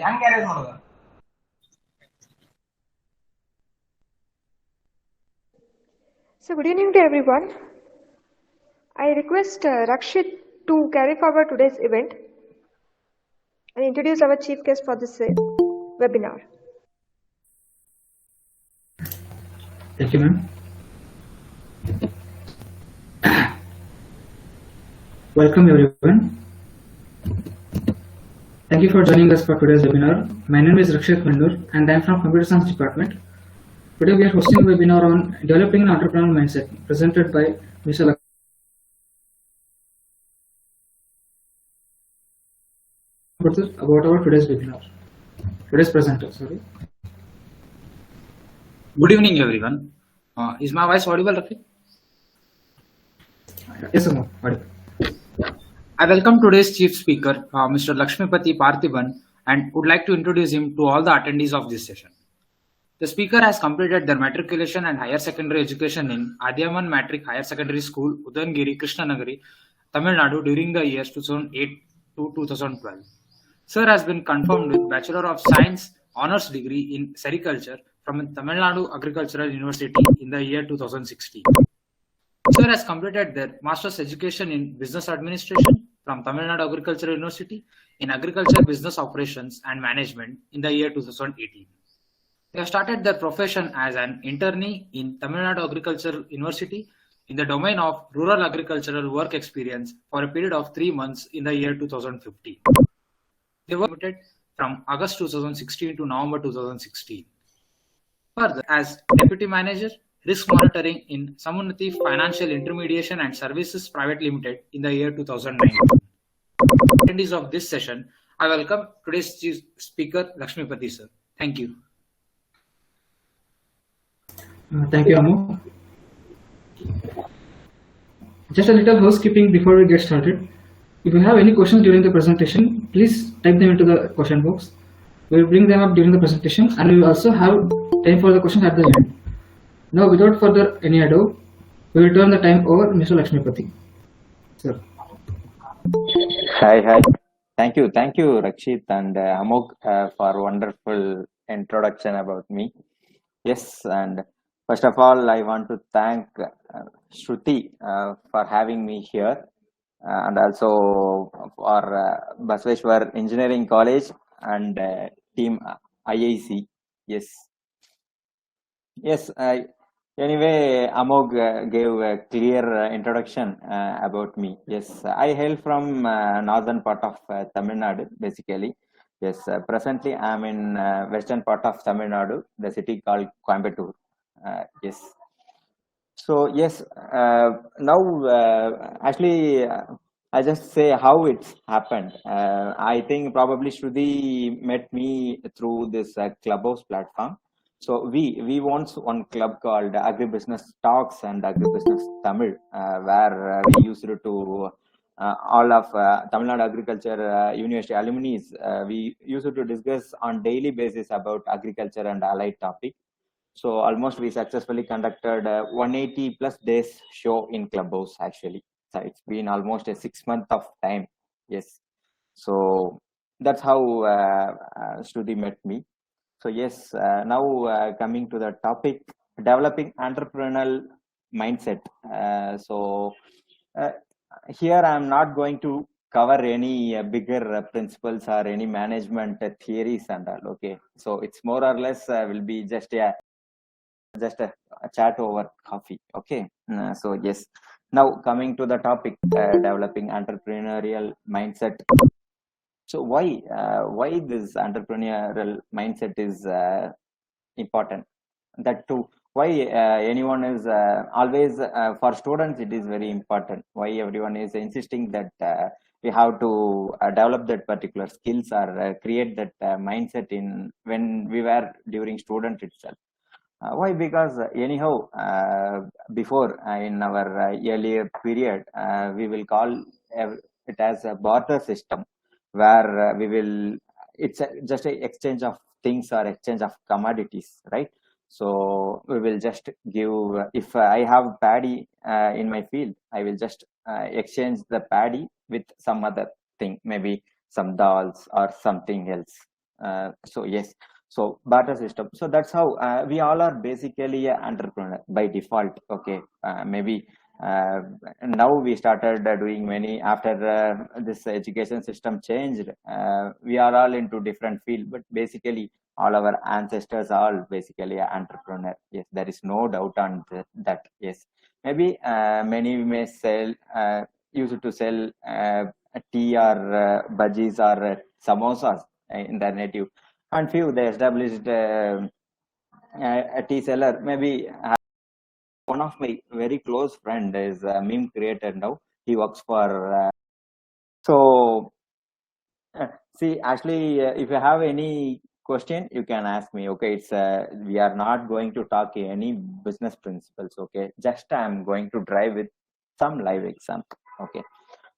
hand carries ಮಾಡೋದು. So good evening to everyone. I request Rakshit to carry forward today's event and introduce our chief guest for this webinar. Thank you, ma'am. Welcome everyone. Thank you for joining us for today's webinar. My name is Lakshmipathi and I am from Computer Science Department. Today we are hosting a webinar on developing an entrepreneurial mindset presented by Mr. about our today's webinar. Today's presenter, sorry. Good evening, everyone. Is my voice audible, Rafi? Yes, sir. Audible. I welcome today's chief speaker, Mr. Lakshmipathi Parthiban, and would like to introduce him to all the attendees of this session. The speaker has completed their matriculation and higher secondary education in Adyaman Matric Higher Secondary School, Udangiri, Krishnanagari, Tamil Nadu during the years 2008 to 2012. Sir has been confirmed with Bachelor of Science Honours degree in Sericulture from Tamil Nadu Agricultural University in the year 2016. Sir has completed their Master's Education in Business Administration from Tamil Nadu Agricultural University in Agriculture Business Operations and Management in the year 2018. They have started their profession as an internee in Tamil Nadu Agricultural University in the domain of rural agricultural work experience for a period of 3 months in the year 2015. They were appointed from August 2016 to November 2016. Further, as Deputy Manager, Risk Monitoring in Samunnati Financial Intermediation and Services Private Limited in the year 2019. Attendees of this session, I welcome today's chief speaker, Lakshmipathi sir. Thank you. Thank you, Amo. Just a little housekeeping before we get started. If you have any questions during the presentation, please type them into the question box. We will bring them up during the presentation and we will also have time for the questions at the end. Now, without further any ado, we will turn the time over to Mr. Lakshmipathi. Sir. Hi. Thank you, Rakshit and Amog for wonderful introduction about me. Yes, and first of all, I want to thank Shruti for having me here, and also for Basveshwar Engineering College and team IIC. Yes. Anyway, Amog gave a clear introduction about me. Yes, I hail from northern part of Tamil Nadu, basically. Yes, presently I am in western part of Tamil Nadu, the city called Coimbatore. Yes. So yes, now actually I just say how it's happened. I think probably Shruti met me through this Clubhouse platform. So we once one club called Agribusiness Talks and Agribusiness Tamil, where we used to all of Tamil Nadu Agriculture University alumni. We used to discuss on daily basis about agriculture and allied topic. So almost we successfully conducted 180 plus days show in Clubhouse actually. So it's been almost a 6 month of time. Yes. So that's how Shruti met me. So yes, now coming to the topic, developing entrepreneurial mindset. Here I'm not going to cover any bigger principles or any management theories and all. Okay, so it's more or less will be just a chat over coffee. Okay, so yes, now coming to the topic, developing entrepreneurial mindset. So why this entrepreneurial mindset is important? That too, why anyone is always for students it is very important. Why everyone is insisting that we have to develop that particular skills or create that mindset in when we were during student itself. Why? Because anyhow, before in our earlier period, we will call it as a barter system, where we will, it's just an exchange of things or exchange of commodities, right? So we will just give, if I have paddy in my field, I will just exchange the paddy with some other thing, maybe some dals or something else. So yes, so barter system. So that's how we all are basically an entrepreneur by default. Okay, maybe uh, now we started doing many after this education system changed. We are all into different field, but basically all our ancestors are basically an entrepreneur. Yes, there is no doubt on that. Yes, maybe many may sell used to sell tea or bhajis or samosas in their native, and few they established a tea seller. Maybe one of my very close friend is a meme creator now. He works for so see, actually, if you have any question, you can ask me. Okay, it's we are not going to talk any business principles. Okay, just I'm going to drive with some live example. Okay,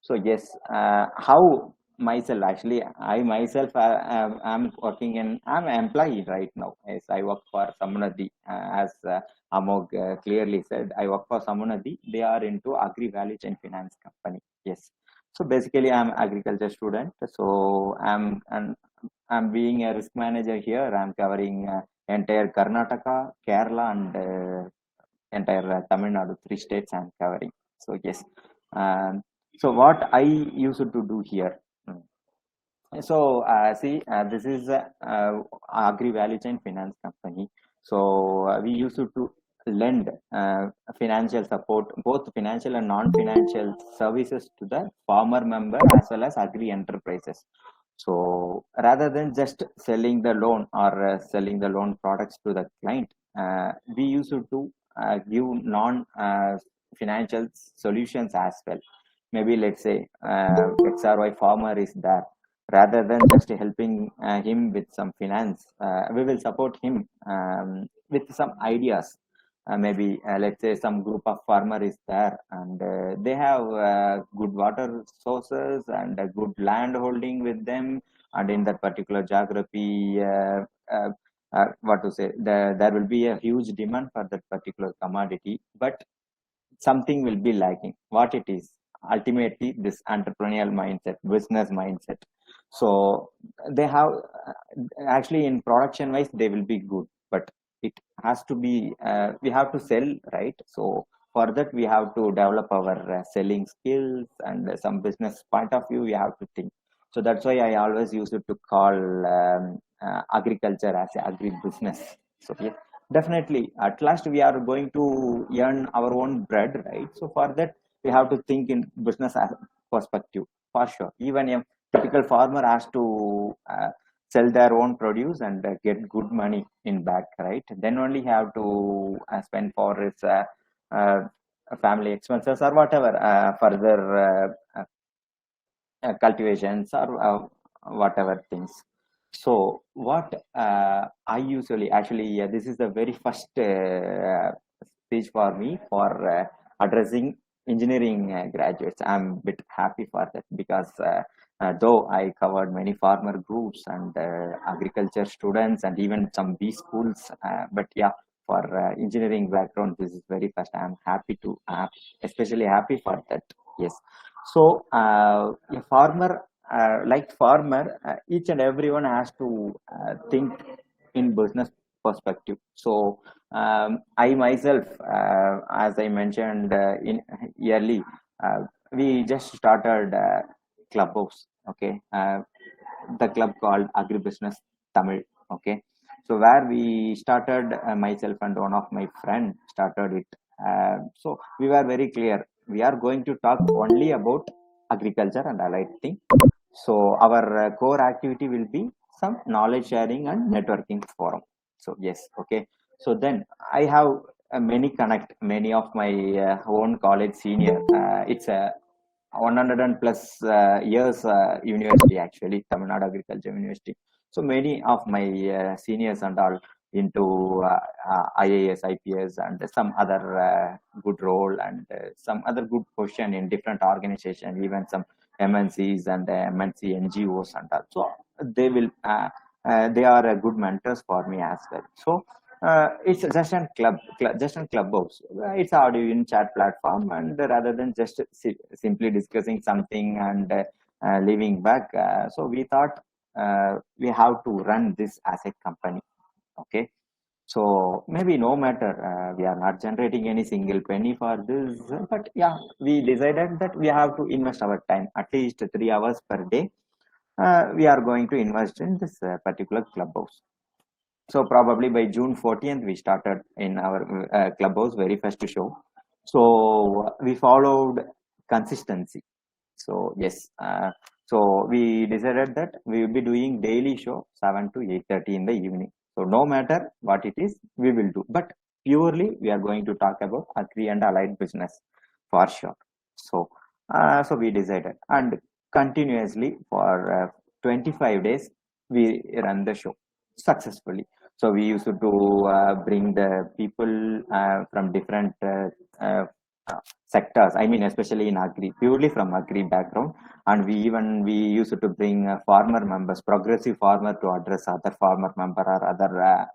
so yes, how myself actually, I myself am working in, I'm an employee right now. Yes, I work for Samunnati, as Amog clearly said. I work for Samunnati. They are into agri value chain finance company. Yes. So basically, I'm agriculture student. So I'm being a risk manager here. I'm covering entire Karnataka, Kerala, and entire Tamil Nadu, 3 states I'm covering. So yes. Um, so what I used to do here. So see, this is agri value chain finance company. So we used to lend financial support, both financial and non-financial services to the farmer member as well as agri enterprises. So rather than just selling the loan or selling the loan products to the client, we used to give non-financial solutions as well. Maybe let's say X or Y farmer is there, rather than just helping him with some finance, we will support him with some ideas. Maybe let's say some group of farmer is there, and they have good water sources and a good land holding with them, and in that particular geography, what to say, there will be a huge demand for that particular commodity, but something will be lacking. What it is? Ultimately, this entrepreneurial mindset, business mindset. So they have actually in production wise, they will be good, but it has to be, we have to sell, right? So for that, we have to develop our selling skills and some business point of view, we have to think. So that's why I always use it to call agriculture as a agri business. So yeah, definitely at last we are going to earn our own bread, right? So for that we have to think in business perspective, for sure. Even a typical farmer has to sell their own produce and get good money in back, right? Then only have to spend for his uh, family expenses or whatever further cultivations or whatever things. So what I usually actually this is the very first speech for me for addressing engineering graduates. I'm a bit happy for that because though I covered many farmer groups and agriculture students and even some B schools, but yeah, for engineering background, this is very first. I'm happy to, especially happy for that. Yes. So a farmer, like farmer, each and everyone has to think in business perspective. So I myself, as I mentioned in yearly, we just started clubhouse. Okay, the club called Agribusiness Tamil. Okay, so where we started, myself and one of my friend started it. So we were very clear. We are going to talk only about agriculture and allied thing. So our core activity will be some knowledge sharing and networking forum. So yes, okay. So then I have many connect, many of my own college senior. It's a 100 and plus years university actually, Tamil Nadu Agriculture University. So many of my seniors and all into IAS, IPS, and some other good role and some other good position in different organization, even some MNCs and MNC NGOs and all. So they will, they are good mentors for me as well. So it's just a just a clubhouse. It's audio in chat platform, and rather than just simply discussing something and leaving back, so we thought we have to run this as a company. Okay, so maybe no matter we are not generating any single penny for this, but yeah, we decided that we have to invest our time at least 3 hours per day. We are going to invest in this particular clubhouse. So probably by June 14th, we started in our clubhouse very first show. So we followed consistency. So yes, so we decided that we will be doing daily show 7 to 8:30 in the evening. So no matter what it is, we will do. But purely we are going to talk about agri and allied business for sure. So so we decided, and continuously for 25 days we run the show successfully. So we used to bring the people from different uh, sectors. I mean, especially in agri, purely from agri background, and we used to bring farmer members, progressive farmer, to address other farmer member or other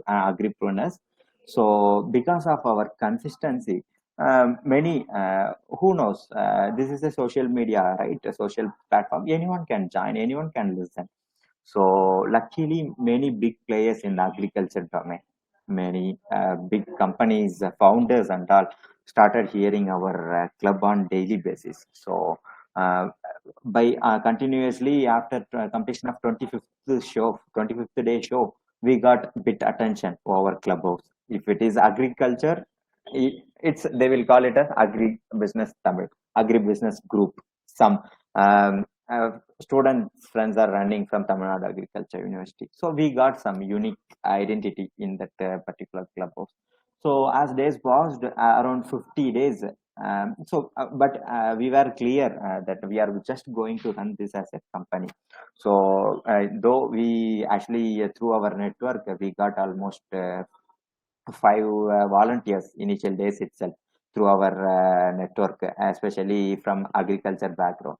agripreneurs. So because of our consistency, many who knows, this is a social media, right? A social platform. Anyone can join. Anyone can listen. So luckily, many big players in the agriculture domain, many big companies, founders and all started hearing our club on daily basis. So by continuously after completion of 25th day show, we got bit attention for our clubhouse. If it is agriculture, it's they will call it as agri business Tamil, agri business group. Some students friends are running from Tamil Nadu Agriculture University. So we got some unique identity in that particular clubhouse. So as days passed, around 50 days. But we were clear that we are just going to run this as a company. So though we actually through our network we got almost 5 volunteers initial days itself through our network, especially from agriculture background.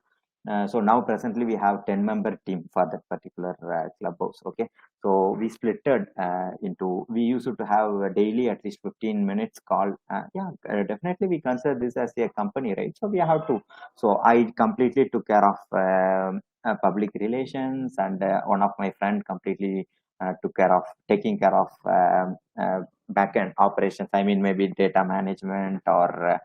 So now presently we have 10-member team for that particular clubhouse. Okay, so we splitted into, we used to have a daily at least 15 minutes call. Definitely we consider this as a company, right? So we have to. So I completely took care of public relations, and one of my friend completely took care of taking care of backend operations. I mean, maybe data management or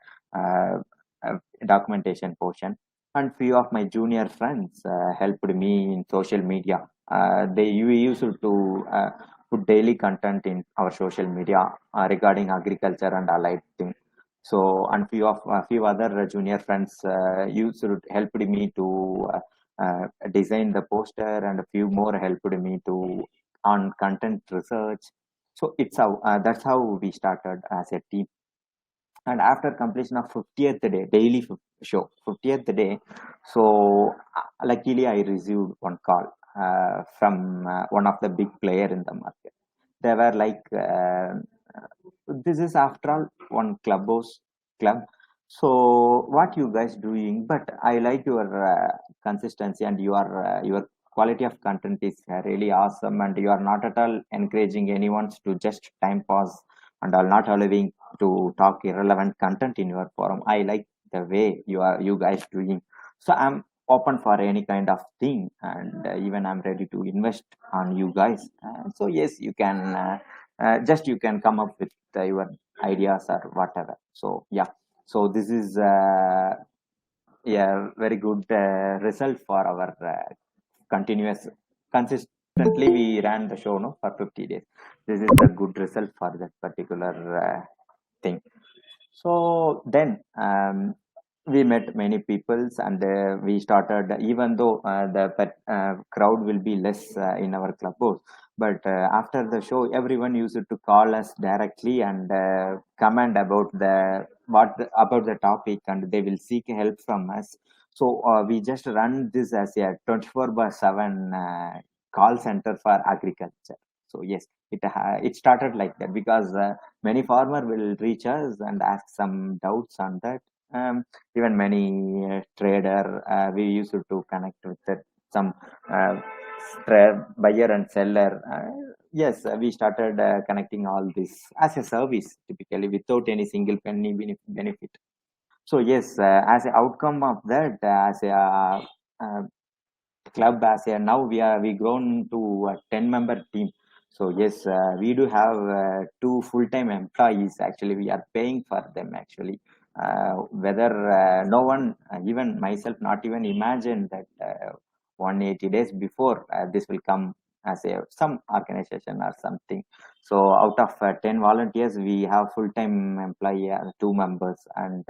documentation portion. And few of my junior friends helped me in social media. They used to put daily content in our social media regarding agriculture and allied things. So, and few other junior friends used to helped me to design the poster, and a few more helped me to on content research. So it's how that's how we started as a team. And after completion of 50th day daily show, 50th day, so luckily I received one call from one of the big player in the market. They were like, this is after all one clubhouse club, so what you guys doing? But I like your consistency, and your quality of content is really awesome, and you are not at all encouraging anyone to just time pass, and are not allowing to talk irrelevant content in your forum. I like the way you guys doing. So I'm open for any kind of thing, and even I'm ready to invest on you guys. So yes, you can just you can come up with your ideas or whatever. So yeah, so this is yeah, very good result for our continuous consistently we ran the show no for 50 days. This is the good result for that particular thing. So then we met many peoples, and we started, even though the crowd will be less in our clubhouse, but after the show everyone used to call us directly and comment about about the topic, and they will seek help from us. So we just run this as a 24/7 call center for agriculture. So yes, it started like that because many farmer will reach us and ask some doubts on that. Even many trader, we used to connect with some uh, buyer and seller. Yes, we started connecting all this as a service, typically without any single penny benefit. So yes, as an outcome of that, as a club as a now we grown to a 10-member team. So yes, we do have two full-time employees. Actually, we are paying for them. Actually, whether no one, even myself, not even imagine that 180 days before this will come as a some organization or something. So out of 10 volunteers, we have full-time employee, 2 members, and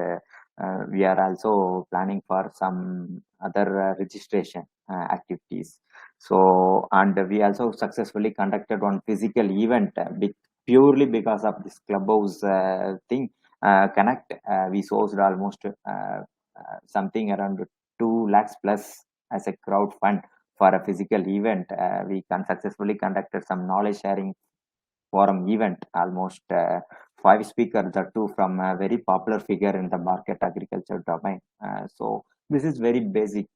we are also planning for some other registration activities. So, and we also successfully conducted one physical event purely because of this clubhouse thing. Connect, we sourced almost something around 2 lakhs plus as a crowd fund for a physical event. We can successfully conducted some knowledge sharing forum event, almost 5 speakers, the two from a very popular figure in the market agriculture domain. So this is very basic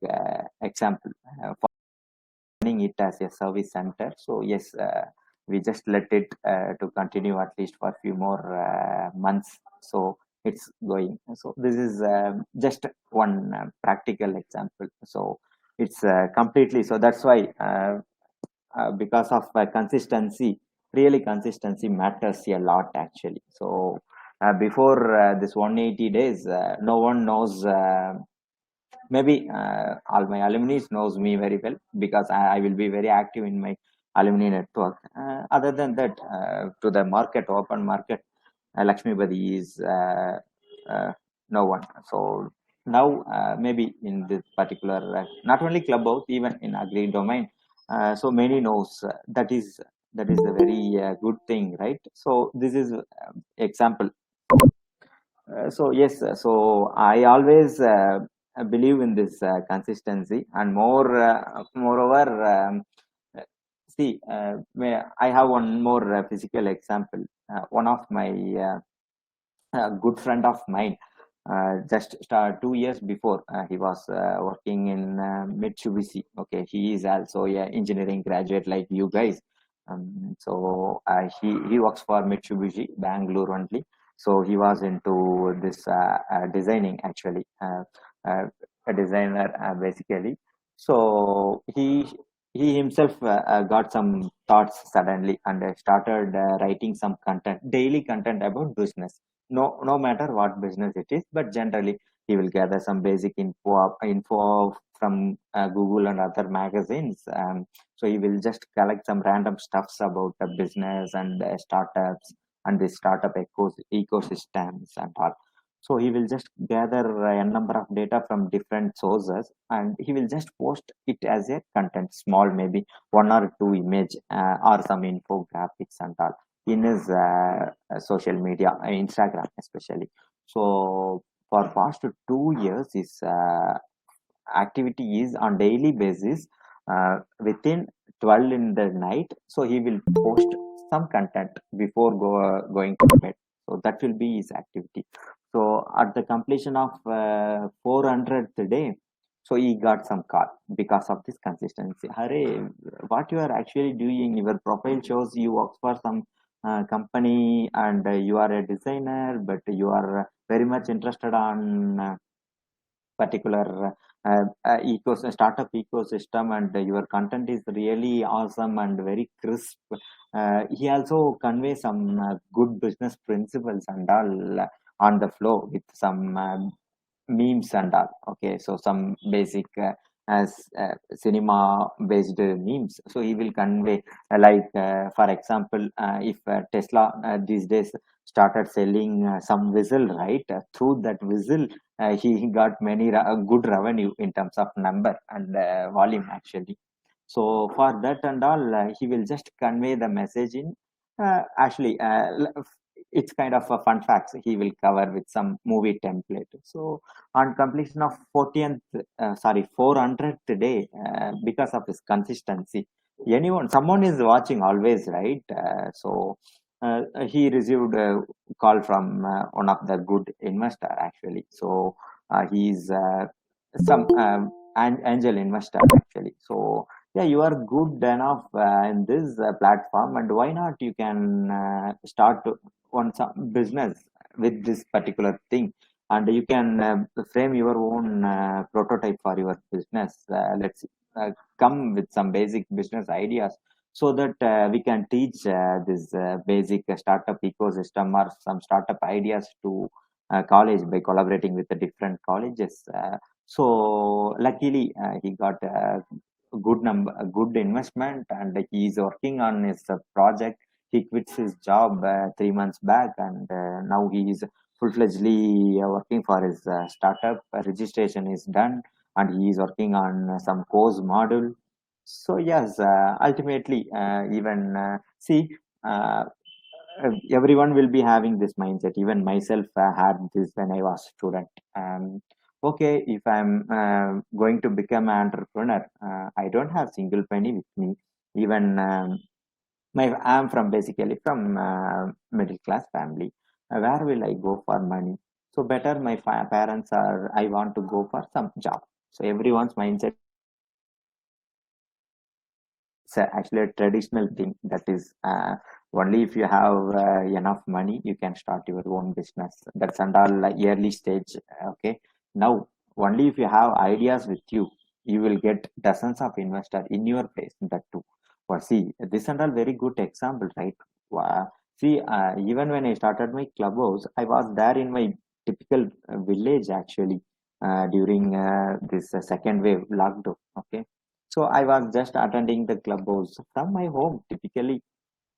example for running it as a service center. So yes, we just let it to continue at least for a few more months. So it's going. So this is just one practical example. So it's completely. So that's why because of consistency, really consistency matters a lot actually. So before this 180 days, no one knows. Maybe all my alumni knows me very well because I will be very active in my alumni network. Other than that, to the market, open market, Lakshmipathi is no one. So now maybe in this particular, not only clubhouse, even in agri domain, so many knows that is a very good thing, right? So this is example. So yes, so I always believe in this consistency, and moreover, see, I have one more physical example. One of my a good friend of mine, just 2 years before, he was working in Mitsubishi. Okay, he is also a engineering graduate like you guys. So he works for Mitsubishi Bangalore only. So he was into this designing actually, a designer basically. So he himself got some thoughts suddenly and started writing some content, daily content about business. No matter what business it is, but generally he will gather some basic info from Google and other magazines. So he will just collect some random stuffs about the business and startups and the startup ecosystems and all. So he will just gather a number of data from different sources, and he will just post it as a content, small, maybe 1 or 2 image or some infographics and all in his social media, Instagram especially. So for past 2 years, his activity is on daily basis within 12 in the night. So he will post some content before going to bed. So that will be his activity. So at the completion of 400th day, so he got some call because of this consistency. Hare, what you are actually doing, your profile shows you work for some company and you are a designer, but you are very much interested on particular startup ecosystem, and your content is really awesome and very crisp. He also conveys some good business principles and all on the flow with some memes and all. Okay, so some basic as cinema based memes. So he will convey for example, if Tesla these days started selling some whistle, right? Through that whistle, he got many good revenue in terms of number and volume actually. So for that and all, he will just convey the message in actually it's kind of a fun facts he will cover with some movie template. So on completion of 400th day, because of his consistency, someone is watching always, right? So he received a call from one of the good investor actually. So he's some angel investor actually. So yeah, you are good enough in this platform, and why not you can start on some business with this particular thing, and you can frame your own prototype for your business. Let's see. come with some basic business ideas, so that we can teach this basic startup ecosystem or some startup ideas to college by collaborating with the different colleges. So luckily, he got a good investment, and he is working on his project. He quits his job 3 months back, and now he is full-fledgedly working for his startup. Registration is done, and he is working on some course module. So yes, ultimately, even see, uh, everyone will be having this mindset. Even myself had this when I was student. Okay, if I'm going to become an entrepreneur, I don't have single penny with me. Even I'm from basically from middle class family. Where will I go for money? So better my parents are. I want to go for some job. So everyone's mindset actually a traditional thing, that is only if you have enough money you can start your own business. That's and all early stage. Okay, now only if you have ideas with you, you will get dozens of investors in your place, that too. Or see, this and all very good example, right? See, even when I started my clubhouse, I was there in my typical village actually, during this second wave lockdown. Okay, so I was just attending the clubhouse from my home typically.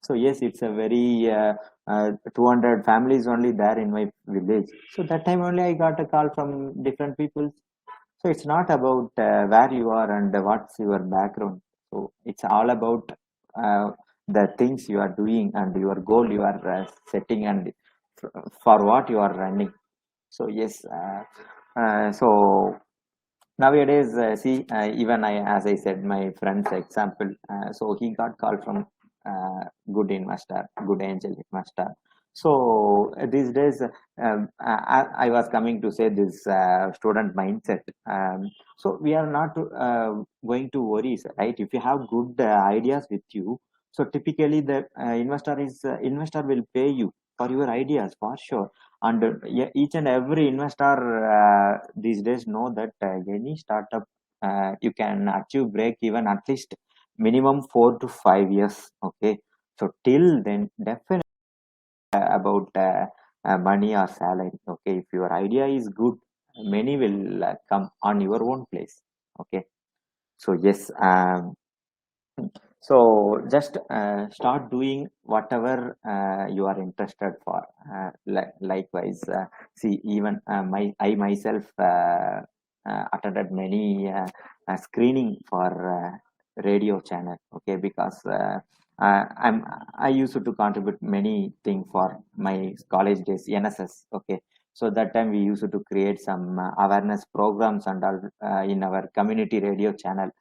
So yes, it's a very 200 families only there in my village. So that time only I got a call from different people. So it's not about where you are and what's your background. So it's all about uh, the things you are doing and your goal you are setting, and for what you are running. So yes, so nowadays, see, even I, as I said, my friend's example, so he got call from good investor, good angel investor. So these days, I was coming to say this student mindset. So we are not going to worry, right? If you have good ideas with you, so typically the investor will pay you for your ideas for sure. And each and every investor these days know that any startup you can achieve break even at least minimum 4 to 5 years. Okay, so till then definitely about money or salary. Okay, if your idea is good, many will come on your own place. Okay, so yes, so just start doing whatever you are interested for. Likewise, see, even I myself attended many screening for radio channel. Okay, because I used to contribute many things for my college days, NSS. Okay, so that time we used to create some awareness programs and all in our community radio channel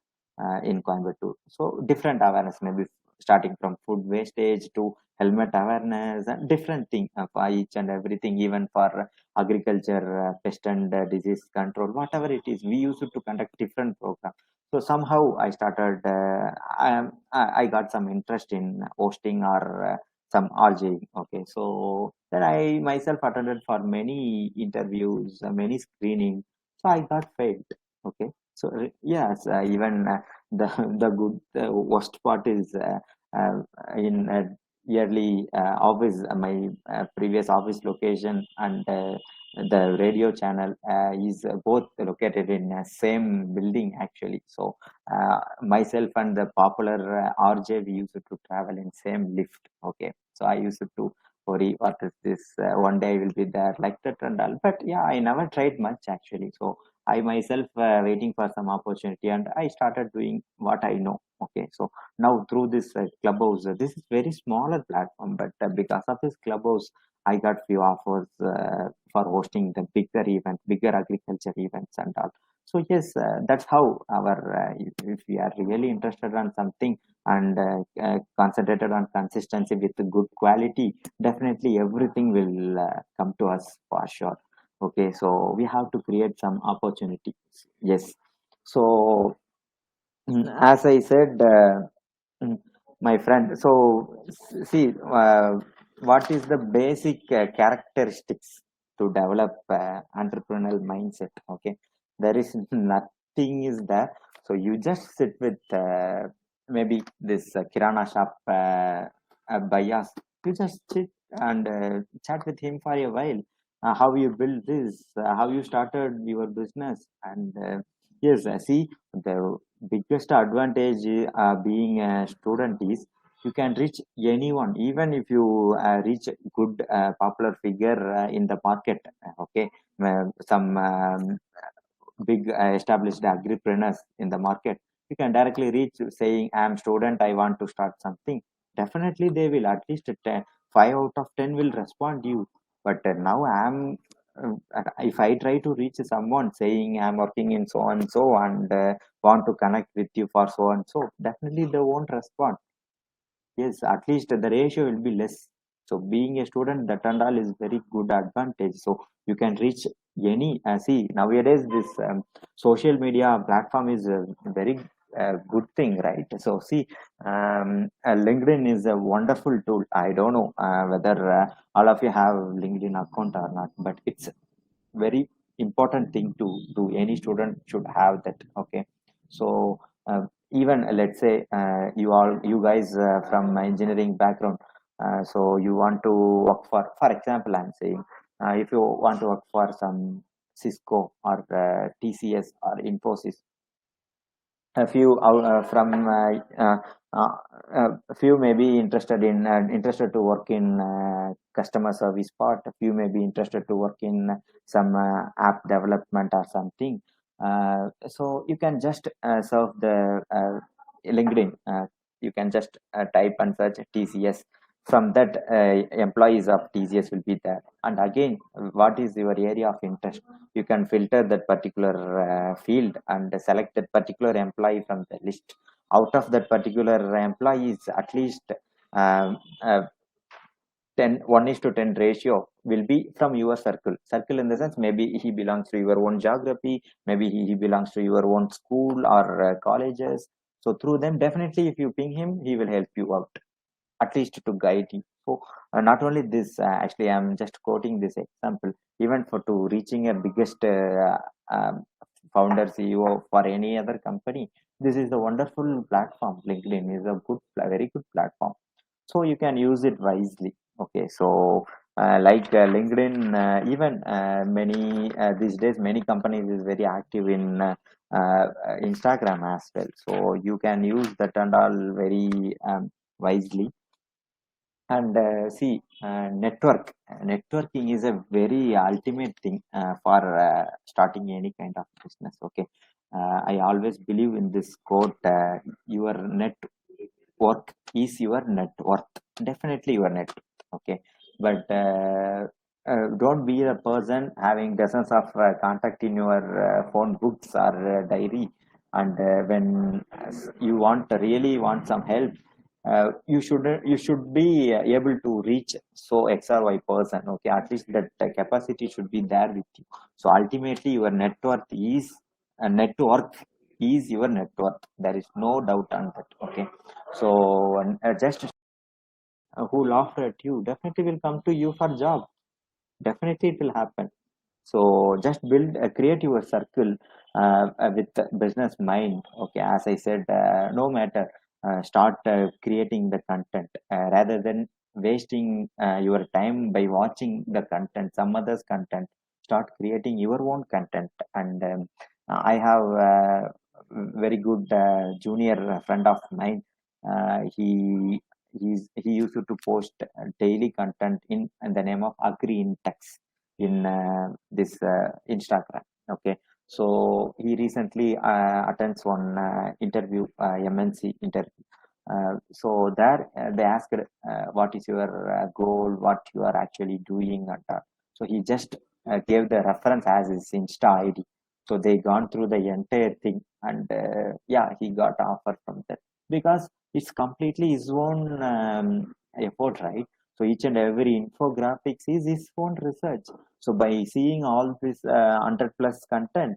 in Coimbatore. So different awareness, maybe starting from food wastage to helmet awareness and different thing for each and everything, even for agriculture, pest and disease control, whatever it is, we used to conduct different programs. So somehow I started, I got some interest in hosting or some RJ. Okay, so then I myself attended for many interviews, many screenings. So I got failed. Okay, so yes, even the the worst part is in yearly office, my previous office location and the radio channel is both located in same building actually. So myself and the popular RJ, we used to travel in same lift. Okay, so I used to worry what is this, one day I will be there like that and all. But yeah, I never tried much actually. So I myself waiting for some opportunity, and I started doing what I know. Okay, so now through this clubhouse, this is very smaller platform, but because of this clubhouse, I got few offers for hosting the bigger events, bigger agriculture events and all. So yes, that's how our if we are really interested on something and concentrated on consistency with good quality, definitely everything will come to us for sure. Okay, so we have to create some opportunities. Yes, so as I said, mm, my friend, so see, what is the basic characteristics to develop entrepreneurial mindset? Okay, there is nothing is there. So you just sit with maybe this kirana shop bias. You just sit and chat with him for a while. How you build this, how you started your business, and yes, see, the biggest advantage being a student is you can reach anyone, even if you reach good popular figure in the market. Okay, some big established agripreneurs in the market, you can directly reach saying, I'm student, I want to start something. Definitely they will at least 10, 5 out of 10 will respond you. But now I'm if I try to reach someone saying I'm working in so and so and want to connect with you for so and so, definitely they won't respond. Yes, at least the ratio will be less. So being a student, that and all is very good advantage. So you can reach any. See, nowadays this social media platform is a very good thing, right? So see, LinkedIn is a wonderful tool. I don't know whether all of you have LinkedIn account or not, but it's very important thing to do. Any student should have that. Okay, so even let's say you guys from engineering background, so you want to work for example, I'm saying, if you want to work for some Cisco or TCS or Infosys, a few a few may be interested to work in customer service part. A few may be interested to work in some app development or something. So you can just serve the LinkedIn. You can just type and search TCS. From that, employees of TCS will be there. And again, what is your area of interest? You can filter that particular field and select that particular employee from the list. Out of that particular employees, at least um, uh, 10 1:10 ratio will be from your circle in the sense, maybe he belongs to your own geography, maybe he belongs to your own school or colleges. So through them, definitely if you ping him, he will help you out, at least to guide you. So not only this, actually I'm just quoting this example, even for to reaching a biggest founder CEO for any other company, this is a wonderful platform. LinkedIn is a very good platform, so you can use it wisely. Okay, so LinkedIn, even many these days many companies is very active in Instagram as well, so you can use that and all very wisely. And see, networking is a very ultimate thing for starting any kind of business. Okay, I always believe in this quote, your network is your net worth. Definitely your net. Okay, but don't be a person having dozens of contact in your phone books or diary, and when you really want some help, you should be able to reach so X or Y person. Okay, at least that capacity should be there with you. So ultimately your network is your net worth. There is no doubt on that. Okay, so just who laughed at you definitely will come to you for job. Definitely it will happen. So just create your circle with business mind. Okay, as I said, no matter, start creating the content rather than wasting your time by watching the content, some others content. Start creating your own content. And I have very good junior friend of mine. He used to post daily content in the name of Agri in Text in this Instagram. Okay, so he recently attends one interview, MNC interview. So there they asked, what is your goal, what you are actually doing, and so he just gave the reference as his Insta ID. So they gone through the entire thing, and yeah, he got offer from that, because it's completely his own effort, right? So each and every infographics is his own research. So by seeing all this 100 plus content,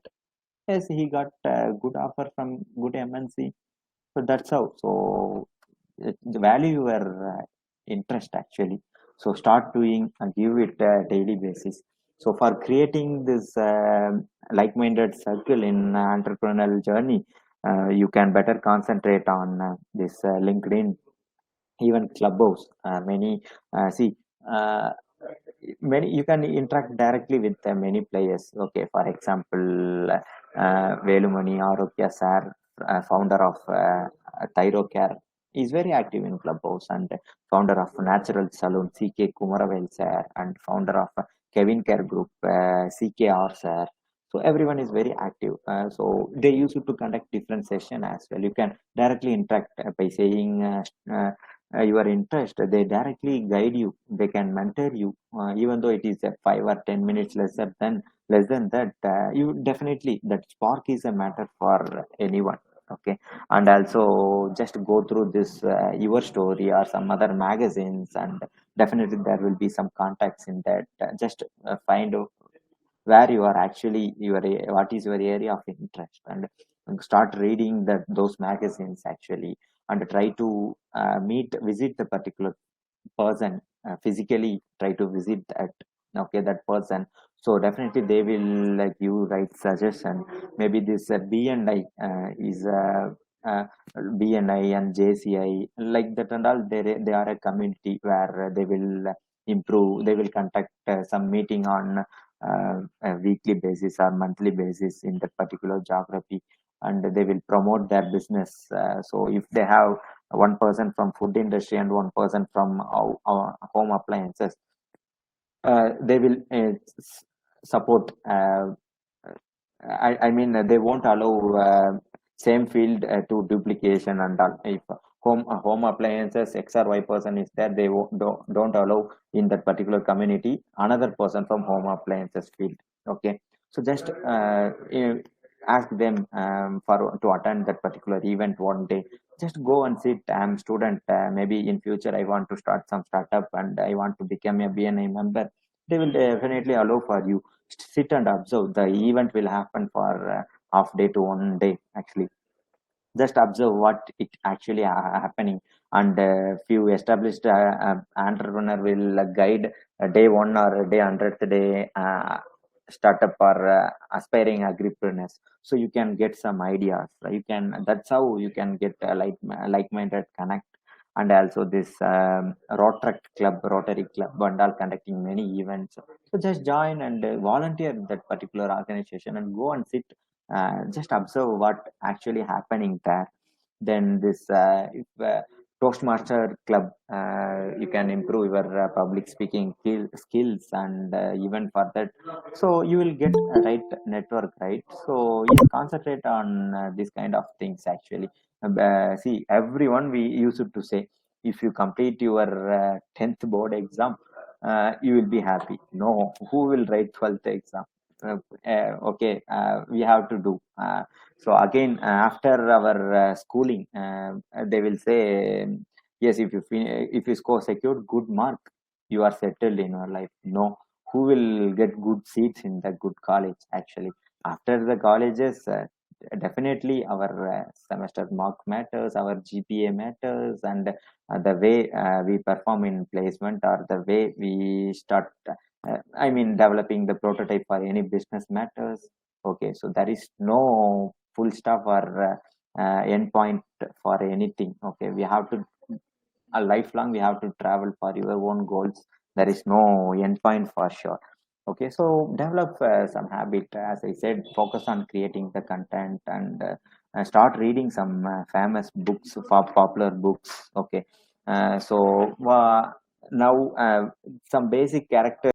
yes, he got a good offer from good MNC. So that's how. So the value your interest actually. So start doing and give it a daily basis. So for creating this like-minded circle in entrepreneurial journey, you can better concentrate on this LinkedIn, even Clubhouse. Many see many you can interact directly with many players. Okay, for example, Velumani Arokya sir, founder of Thyrocare, is very active in Clubhouse, and founder of Natural Salon CK Kumaravel sir, and founder of Kevin Care Group CKR sir. So everyone is very active. So they used to conduct different session as well. You can directly interact by saying your interest. They directly guide you. They can mentor you, even though it is 5 or 10 minutes less than that. You definitely, that spark is a matter for anyone. Okay, and also just go through this your story or some other magazines, and definitely there will be some contacts in that. Just find out where you are actually what is your area of interest, and start reading those magazines actually, and try to visit the particular person, physically try to visit that person. So definitely they will like you right suggestion. Maybe this BNI is BNI and JCI like that, and all they are a community where they will improve. They will conduct some meeting on a weekly basis or monthly basis in that particular geography, and they will promote their business. So if they have one person from food industry and one person from home appliances, they will support. I mean, they won't allow same field to duplication and all. If home appliances X or Y person is there, they don't allow in that particular community another person from home appliances field. Okay, so just ask them for to attend that particular event one day. Just go and sit. I'm student. Maybe in future I want to start some startup and I want to become a BNI member. They will definitely allow for you. Sit and observe. The event will happen for half day to one day actually. Just observe what it actually happening, and few established entrepreneur will guide day one or day 100th day startup or aspiring agripreneurs, so you can get some ideas. You can, that's how you can get a like-minded connect. And also this Rotary Club and all conducting many events, so just join and volunteer in that particular organization and go and sit, just observe what actually happening there. Then this if Toastmaster Club, you can improve your public speaking skills, and even for that, so you will get a right network, right? So you concentrate on this kind of things actually. See, everyone we used to say, if you complete your 10th board exam, you will be happy. No, who will write 12th exam? Okay, we have to do. So again, after our schooling, they will say, yes, if you score secured good mark, you are settled in your life. No, who will get good seats in the good college? Actually, after the colleges, definitely our semester mark matters, our GPA matters, and the way we perform in placement, or the way we start. I mean, developing the prototype for any business matters. Okay, so there is no full stop or endpoint for anything. Okay, we have to a lifelong. We have to travel for your own goals. There is no endpoint for sure. Okay, so develop some habit. As I said, focus on creating the content, and start reading some famous books, for popular books. Okay, so now some basic character